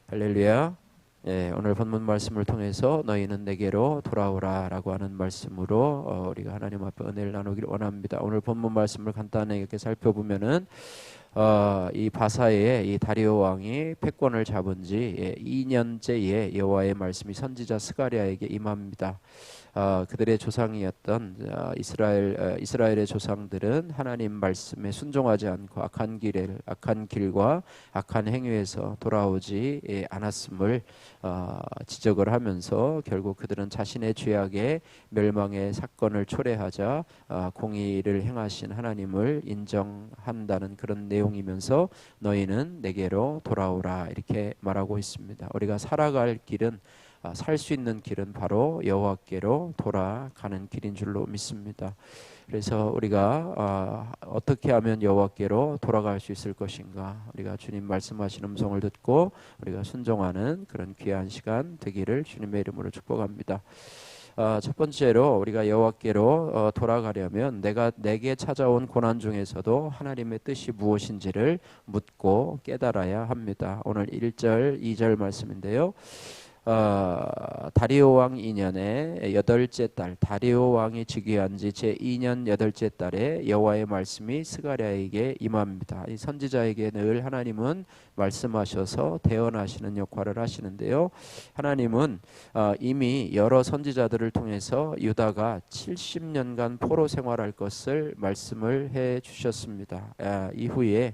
할렐루야. 예, 오늘 본문 말씀을 통해서 너희는 내게로 돌아오라 라고 하는 말씀으로 우리가 하나님 앞에 은혜를 나누기를 원합니다. 오늘 본문 말씀을 간단하게 살펴보면은 이 바사의 이 다리오 왕이 패권을 잡은 지 2년째에 여호와의 말씀이 선지자 스가랴에게 임합니다. 그들의 조상이었던 이스라엘의 조상들은 하나님 말씀에 순종하지 않고 악한 길과 악한 행위에서 돌아오지 않았음을 지적을 하면서 결국 그들은 자신의 죄악의 멸망의 사건을 초래하자 공의를 행하신 하나님을 인정한다는 그런 내용이면서 너희는 내게로 돌아오라 이렇게 말하고 있습니다. 우리가 살아갈 길은 살 수 있는 길은 바로 여호와께로 돌아가는 길인 줄로 믿습니다. 그래서 우리가 어떻게 하면 여호와께로 돌아갈 수 있을 것인가? 우리가 주님 말씀하시는 음성을 듣고 우리가 순종하는 그런 귀한 시간 되기를 주님의 이름으로 축복합니다. 첫 번째로 우리가 여호와께로 돌아가려면 내게 찾아온 고난 중에서도 하나님의 뜻이 무엇인지를 묻고 깨달아야 합니다. 오늘 1절, 2절 말씀인데요. 다리오 왕 2년의 8째 달, 다리오 왕이 즉위한 지 제2년 8째 달에 여호와의 말씀이 스가랴에게 임합니다. 이 선지자에게 늘 하나님은 말씀하셔서 대언하시는 역할을 하시는데요. 하나님은 이미 여러 선지자들을 통해서 유다가 70년간 포로 생활할 것을 말씀을 해 주셨습니다. 이후에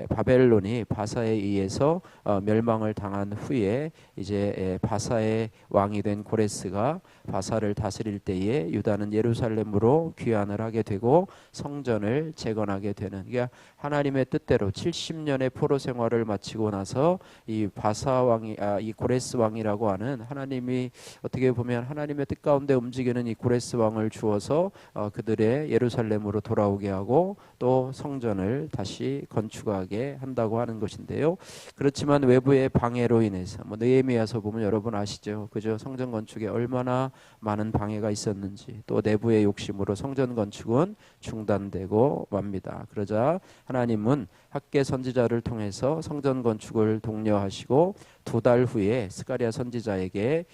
바벨론이 바사에 의해서 멸망을 당한 후에 이제 바사의 왕이 된 고레스가 바사를 다스릴 때에 유다는 예루살렘으로 귀환을 하게 되고 성전을 재건하게 되는, 그러니까 하나님의 뜻대로 70년의 포로 생활을 마치고 나서 이 바사 왕이 이 고레스 왕이라고 하는, 하나님이 어떻게 보면 하나님의 뜻 가운데 움직이는 이 고레스 왕을 주어서 그들의 예루살렘으로 돌아오게 하고 또 성전을 다시 건축하게 한다고 하는 것인데요. 그렇지만 외부의 방해로 인해서 느헤미야서 보면 여러분 아시죠? 그죠? 성전 건축에 얼마나 많은 방해가 있었는지, 또 내부의 욕심으로 성전 건축은 중단되고 맙니다. 그러자 하나님은 학개 선지자를 통해서 성전 건축을 독려하시고 2달 후에 스가랴 선지자에게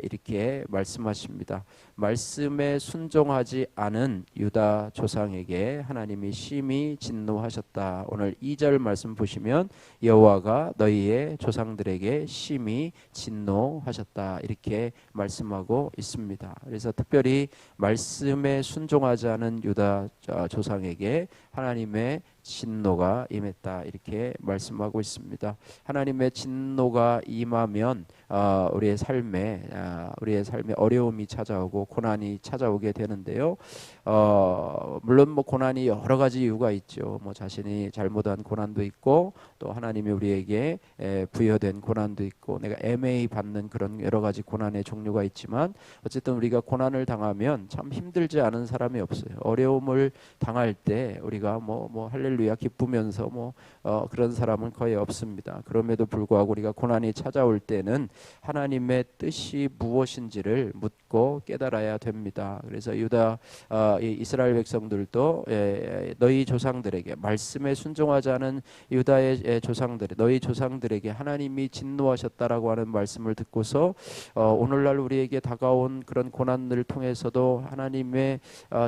이렇게 말씀하십니다. 말씀에 순종하지 않은 유다 조상에게 하나님이 심히 진노하셨다. 오늘 2절 말씀 보시면 여호와가 너희의 조상들에게 심히 진노하셨다 이렇게 말씀하고 있습니다. 그래서 특별히 말씀에 순종하지 않은 유다 조상에게 하나님의 진노가 임했다 이렇게 말씀하고 있습니다. 하나님의 진노가 임하면 우리의 삶에 어려움이 찾아오고 고난이 찾아오게 되는데요. 물론 고난이 여러 가지 이유가 있죠. 자신이 잘못한 고난도 있고, 또 하나님이 우리에게 부여된 고난도 있고, 내가 애매히 받는 그런 여러 가지 고난의 종류가 있지만, 어쨌든 우리가 고난을 당하면 참 힘들지 않은 사람이 없어요. 어려움을 당할 때 우리가 할렐루야 기쁘면서 그런 사람은 거의 없습니다. 그럼에도 불구하고 우리가 고난이 찾아올 때는 하나님의 뜻이 무엇인지를 묻고 깨달아야 됩니다. 그래서 이스라엘 백성들도 너희 조상들에게, 말씀에 순종하지 않은 유다의 너희 조상들에게 하나님이 진노하셨다라고 하는 말씀을 듣고서 오늘날 우리에게 다가온 그런 고난을 통해서도 하나님의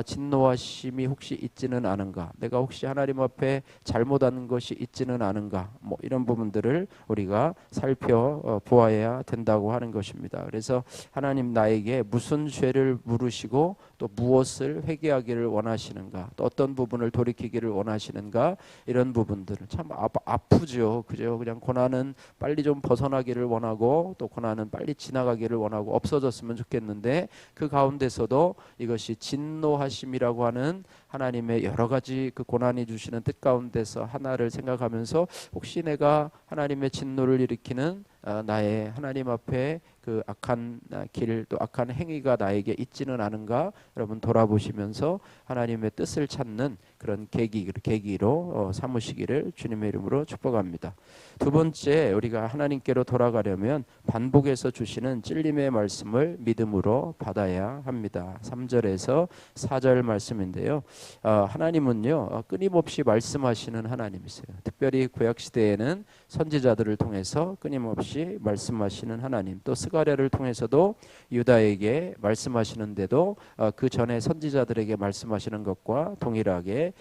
진노하심이 혹시 있지는 않은가, 내가 혹시 하나님 앞에 잘못한 것이 있지는 않은가, 이런 부분들을 우리가 살펴보아야 된다고 하는 것입니다. 그래서 하나님 나에게 무슨 죄를 물으시고 또 무엇을 회개하기를 원하시는가, 또 어떤 부분을 돌이키기를 원하시는가, 이런 부분들은 참 아프죠. 그죠? 그냥 고난은 빨리 좀 벗어나기를 원하고, 또 고난은 빨리 지나가기를 원하고 없어졌으면 좋겠는데, 그 가운데서도 이것이 진노하심이라고 하는 하나님의 여러 가지 그 고난이 주시는 뜻 가운데서 하나를 생각하면서 혹시 내가 하나님의 진노를 일으키는 나의 하나님 앞에 그 악한 길 또 악한 행위가 나에게 있지는 않은가 여러분 돌아보시면서 하나님의 뜻을 찾는 그런 계기로 삼으시기를 주님의 이름으로 축복합니다. 두 번째, 우리가 하나님께로 돌아가려면 반복해서 주시는 찔림의 말씀을 믿음으로 받아야 합니다. 3절에서 4절 말씀인데요. 하나님은요 끊임없이 말씀하시는 하나님이세요. 특별히 구약시대에는 선지자들을 통해서 끊임없이 말씀하시는 하나님, 또 스가랴를 통해서도 유다에게 말씀하시는데도 그 전에 선지자들에게 말씀하시는 것과 동일하게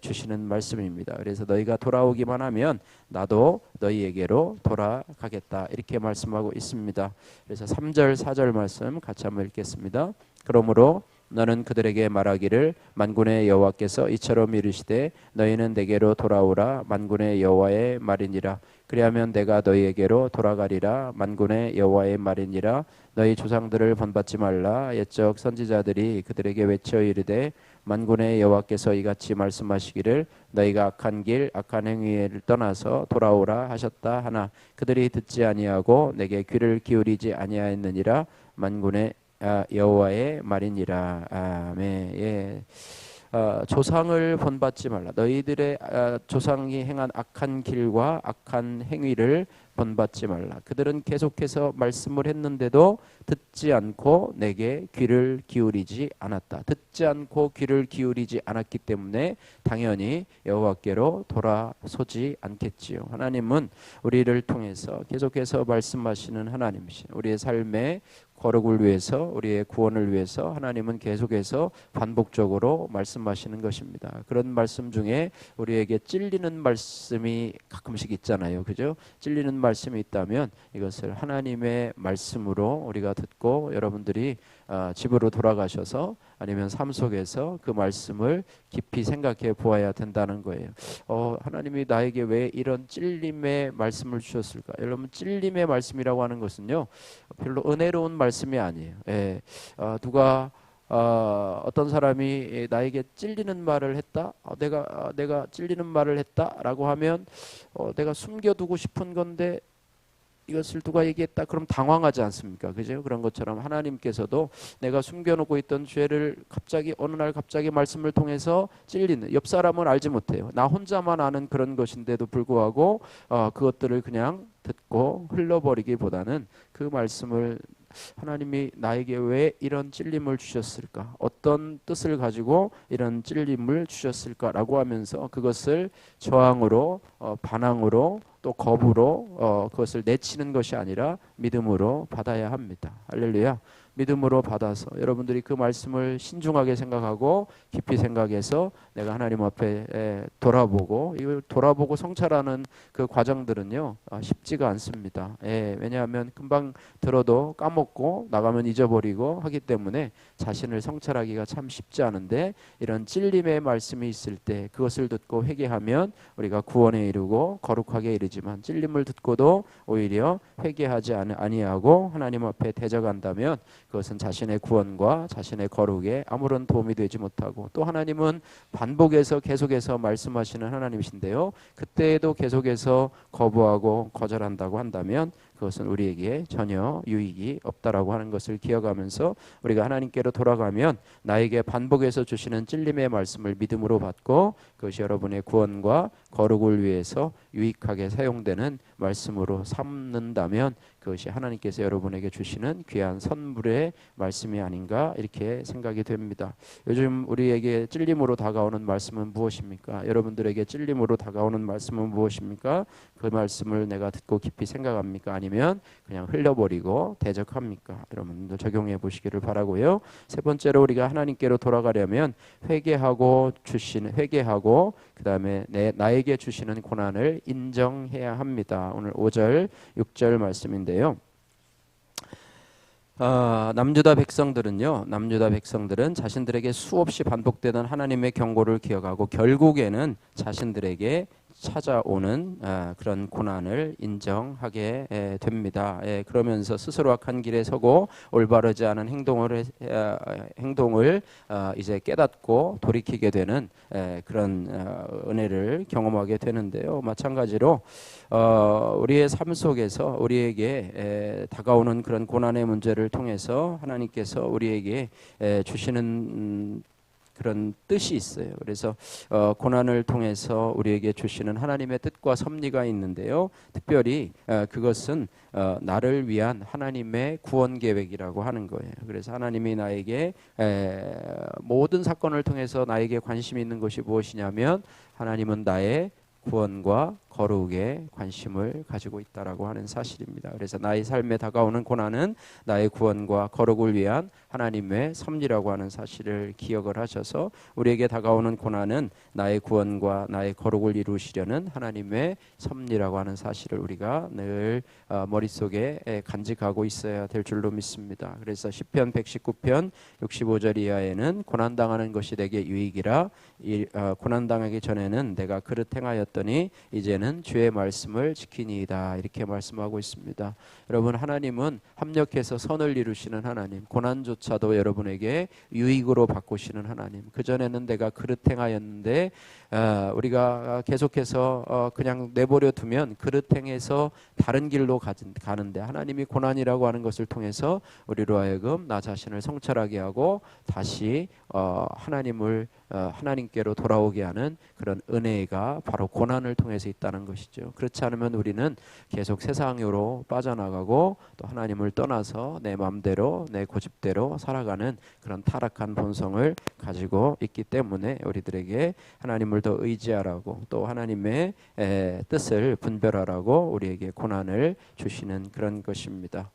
주시는 말씀입니다. 그래서 너희가 돌아오기만 하면 나도 너희에게로 돌아가겠다 이렇게 말씀하고 있습니다. 그래서 3절 4절 말씀 같이 한번 읽겠습니다. 그러므로 너는 그들에게 말하기를 만군의 여호와께서 이처럼 이르시되 너희는 내게로 돌아오라 만군의 여호와의 말이니라. 그리하면 내가 너희에게로 돌아가리라 만군의 여호와의 말이니라. 너희 조상들을 본받지 말라. 옛적 선지자들이 그들에게 외쳐 이르되 만군의 여호와께서 이같이 말씀하시기를 너희가 악한 길 악한 행위를 떠나서 돌아오라 하셨다 하나 그들이 듣지 아니하고 내게 귀를 기울이지 아니하였느니라. 만군의 여호와의 말이니라. 아멘. 예. 조상을 본받지 말라. 너희들의 조상이 행한 악한 길과 악한 행위를 본받지 말라. 그들은 계속해서 말씀을 했는데도 듣지 않고 내게 귀를 기울이지 않았다. 듣지 않고 귀를 기울이지 않았기 때문에 당연히 여호와께로 돌아서지 않겠지요. 하나님은 우리를 통해서 계속해서 말씀하시는 하나님이신 우리의 삶의 거룩을 위해서 우리의 구원을 위해서 하나님은 계속해서 반복적으로 말씀하시는 것입니다. 그런 말씀 중에 우리에게 찔리는 말씀이 가끔씩 있잖아요. 그죠? 찔리는 말씀이 있다면 이것을 하나님의 말씀으로 우리가 듣고 여러분들이 집으로 돌아가셔서 아니면 삶 속에서 그 말씀을 깊이 생각해 보아야 된다는 거예요. 하나님이 나에게 왜 이런 찔림의 말씀을 주셨을까? 여러분 찔림의 말씀이라고 하는 것은요 별로 은혜로운 말씀이 아니에요. 예. 누가 어떤 사람이 나에게 찔리는 말을 했다. 내가 찔리는 말을 했다라고 하면 내가 숨겨두고 싶은 건데 이것을 누가 얘기했다 그럼 당황하지 않습니까? 그죠? 그런 것처럼 하나님께서도 내가 숨겨놓고 있던 죄를 어느 날 갑자기 말씀을 통해서 찔리는, 옆 사람은 알지 못해요. 나 혼자만 아는 그런 것인데도 불구하고 그것들을 그냥 듣고 흘러버리기보다는 그 말씀을 하나님이 나에게 왜 이런 찔림을 주셨을까? 어떤 뜻을 가지고 이런 찔림을 주셨을까라고 하면서 그것을 저항으로 반항으로 또 겁으로 그것을 내치는 것이 아니라 믿음으로 받아야 합니다. 할렐루야. 믿음으로 받아서 여러분들이 그 말씀을 신중하게 생각하고 깊이 생각해서 내가 하나님 앞에 돌아보고 이걸 돌아보고 성찰하는 그 과정들은요 쉽지가 않습니다. 왜냐하면 금방 들어도 까먹고 나가면 잊어버리고 하기 때문에 자신을 성찰하기가 참 쉽지 않은데 이런 찔림의 말씀이 있을 때 그것을 듣고 회개하면 우리가 구원에 이르고 거룩하게 이르지만 찔림을 듣고도 오히려 회개하지 아니하고 하나님 앞에 대적한다면 그것은 자신의 구원과 자신의 거룩에 아무런 도움이 되지 못하고 또 하나님은 반복해서 계속해서 말씀하시는 하나님이신데요. 그때에도 계속해서 거부하고 거절한다고 한다면 그것은 우리에게 전혀 유익이 없다라고 하는 것을 기억하면서 우리가 하나님께로 돌아가면 나에게 반복해서 주시는 찔림의 말씀을 믿음으로 받고 그것이 여러분의 구원과 거룩을 위해서 유익하게 사용되는 말씀으로 삼는다면 그것이 하나님께서 여러분에게 주시는 귀한 선물의 말씀이 아닌가 이렇게 생각이 됩니다. 요즘 우리에게 찔림으로 다가오는 말씀은 무엇입니까? 여러분들에게 찔림으로 다가오는 말씀은 무엇입니까? 그 말씀을 내가 듣고 깊이 생각합니까? 아니면 그냥 흘려버리고 대적합니까? 여러분들 적용해 보시기를 바라고요. 세 번째로 우리가 하나님께로 돌아가려면 회개하고 그 다음에 나에게 주시는 고난을 인정해야 합니다. 오늘 5절 6절 말씀인데요. 남유다 백성들은 자신들에게 수없이 반복되던 하나님의 경고를 기억하고 결국에는 자신들에게 찾아오는 그런 고난을 인정하게 됩니다. 그러면서 스스로 악한 길에 서고 올바르지 않은 행동을 이제 깨닫고 돌이키게 되는 그런 은혜를 경험하게 되는데요. 마찬가지로 우리의 삶 속에서 우리에게 다가오는 그런 고난의 문제를 통해서 하나님께서 우리에게 주시는 그런 뜻이 있어요. 그래서 고난을 통해서 우리에게 주시는 하나님의 뜻과 섭리가 있는데요. 특별히 그것은 나를 위한 하나님의 구원 계획이라고 하는 거예요. 그래서 하나님이 나에게 모든 사건을 통해서 나에게 관심이 있는 것이 무엇이냐면 하나님은 나의 구원과 거룩에 관심을 가지고 있다라고 하는 사실입니다. 그래서 나의 삶에 다가오는 고난은 나의 구원과 거룩을 위한 하나님의 섭리라고 하는 사실을 기억을 하셔서 우리에게 다가오는 고난은 나의 구원과 나의 거룩을 이루시려는 하나님의 섭리라고 하는 사실을 우리가 늘 머릿속에 간직하고 있어야 될 줄로 믿습니다. 그래서 시편 119편 65절 이하에는 고난당하는 것이 내게 유익이라 고난당하기 전에는 내가 그릇 행하였더니 이제는 주의 말씀을 지키니이다 이렇게 말씀하고 있습니다. 여러분 하나님은 합력해서 선을 이루시는 하나님, 고난조차도 여러분에게 유익으로 바꾸시는 하나님. 그전에는 내가 그릇 행하였는데 우리가 계속해서 그냥 내버려 두면 그릇 행해서 다른 길로 가는데 하나님이 고난이라고 하는 것을 통해서 우리로 하여금 나 자신을 성찰하게 하고 다시 하나님께로 돌아오게 하는 그런 은혜가 바로 고난을 통해서 있다는 것이죠. 그렇지 않으면 우리는 계속 세상으로 빠져나가고 또 하나님을 떠나서 내 마음대로 내 고집대로 살아가는 그런 타락한 본성을 가지고 있기 때문에 우리들에게 하나님을 더 의지하라고 또 하나님의 뜻을 분별하라고 우리에게 고난을 주시는 그런 것입니다.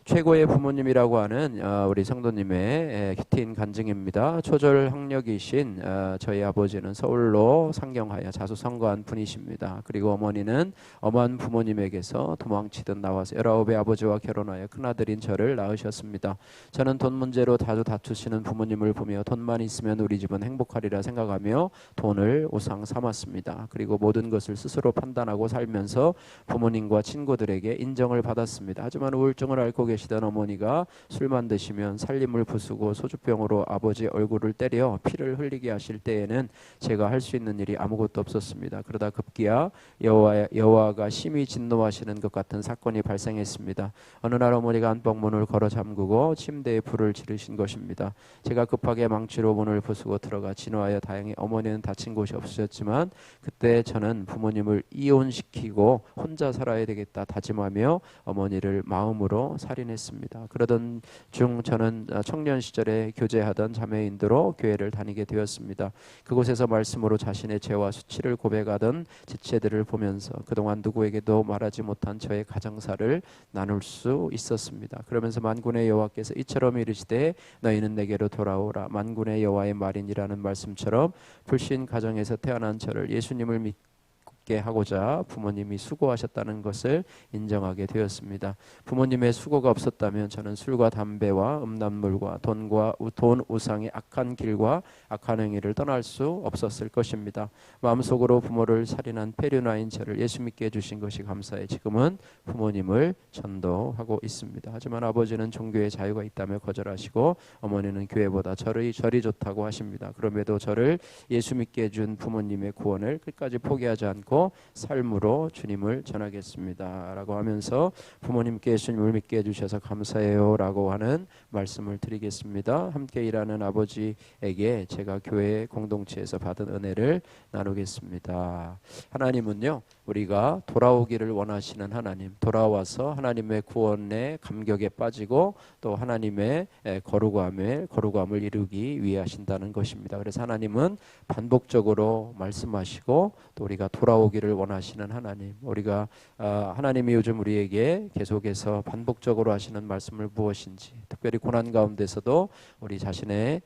최고의 부모님이라고 하는 우리 성도님의 큐티인 간증입니다. 초절 학력이신 저희 아버지는 서울로 상경하여 자수성가한 분이십니다. 그리고 어머니는 엄한 부모님에게서 도망치듯 나와서 19의 아버지와 결혼하여 큰아들인 저를 낳으셨습니다. 저는 돈 문제로 자주 다투시는 부모님을 보며 돈만 있으면 우리 집은 행복하리라 생각하며 돈을 우상 삼았습니다. 그리고 모든 것을 스스로 판단하고 살면서 부모님과 친구들에게 인정을 받았습니다. 하지만 우울증을 앓고 계시던 어머니가 술만 드시면 살림을 부수고 소주병으로 아버지 얼굴을 때려 피를 흘리게 하실 때에는 제가 할 수 있는 일이 아무것도 없었습니다. 그러다 급기야 여호와가 심히 진노하시는 것 같은 사건이 발생했습니다. 어느 날 어머니가 안방문을 걸어 잠그고 침대에 불을 지르신 것입니다. 제가 급하게 망치로 문을 부수고 들어가 진화하여 다행히 어머니는 다친 곳이 없으셨지만 그때 저는 부모님을 이혼시키고 혼자 살아야 되겠다 다짐하며 어머니를 마음으로 살인했습니다. 그러던 중 저는 청년 시절에 교제하던 자매인들로 교회를 다니게 되었습니다. 그곳에서 말씀으로 자신의 죄와 수치를 고백하던 지체들을 보면서 그동안 누구에게도 말하지 못한 저의 가정사를 나눌 수 있었습니다. 그러면서 만군의 여호와께서 이처럼 이르시되 너희는 내게로 돌아오라. 만군의 여호와의 말이니라는 말씀처럼 불신 가정에서 태어난 저를 예수님을 믿게 하고자 부모님이 수고하셨다는 것을 인정하게 되었습니다. 부모님의 수고가 없었다면 저는 술과 담배와 음란물과 돈 우상의 악한 길과 악한 행위를 떠날 수 없었을 것입니다. 마음속으로 부모를 살인한 폐륜아인 저를 예수 믿게 해주신 것이 감사해 지금은 부모님을 전도하고 있습니다. 하지만 아버지는 종교의 자유가 있다며 거절하시고 어머니는 교회보다 절이 좋다고 하십니다. 그럼에도 저를 예수 믿게 해준 부모님의 구원을 끝까지 포기하지 않고 삶으로 주님을 전하겠습니다 라고 하면서 부모님께 예수님을 믿게 해주셔서 감사해요 라고 하는 말씀을 드리겠습니다. 함께 일하는 아버지에게 제가 교회 공동체에서 받은 은혜를 나누겠습니다. 하나님은요 우리가 돌아오기를 원하시는 하나님, 돌아와서 하나님의 구원의 감격에 빠지고 또 하나님의 거룩함을 이루기 위해 하신다는 것입니다. 그래서 하나님은 반복적으로 말씀하시고 또 우리가 돌아오기를 원하시는 하나님, 우리가 하나님이 요즘 우리에게 계속해서 반복적으로 하시는 말씀을 무엇인지, 특별히 고난 가운데서도 우리 자신의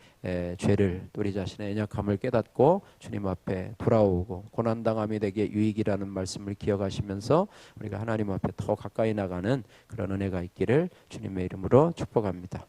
죄를, 우리 자신의 연약함을 깨닫고 주님 앞에 돌아오고 고난당함이 내게 유익이라는 말씀을 기억하시면서 우리가 하나님 앞에 더 가까이 나가는 그런 은혜가 있기를 주님의 이름으로 축복합니다.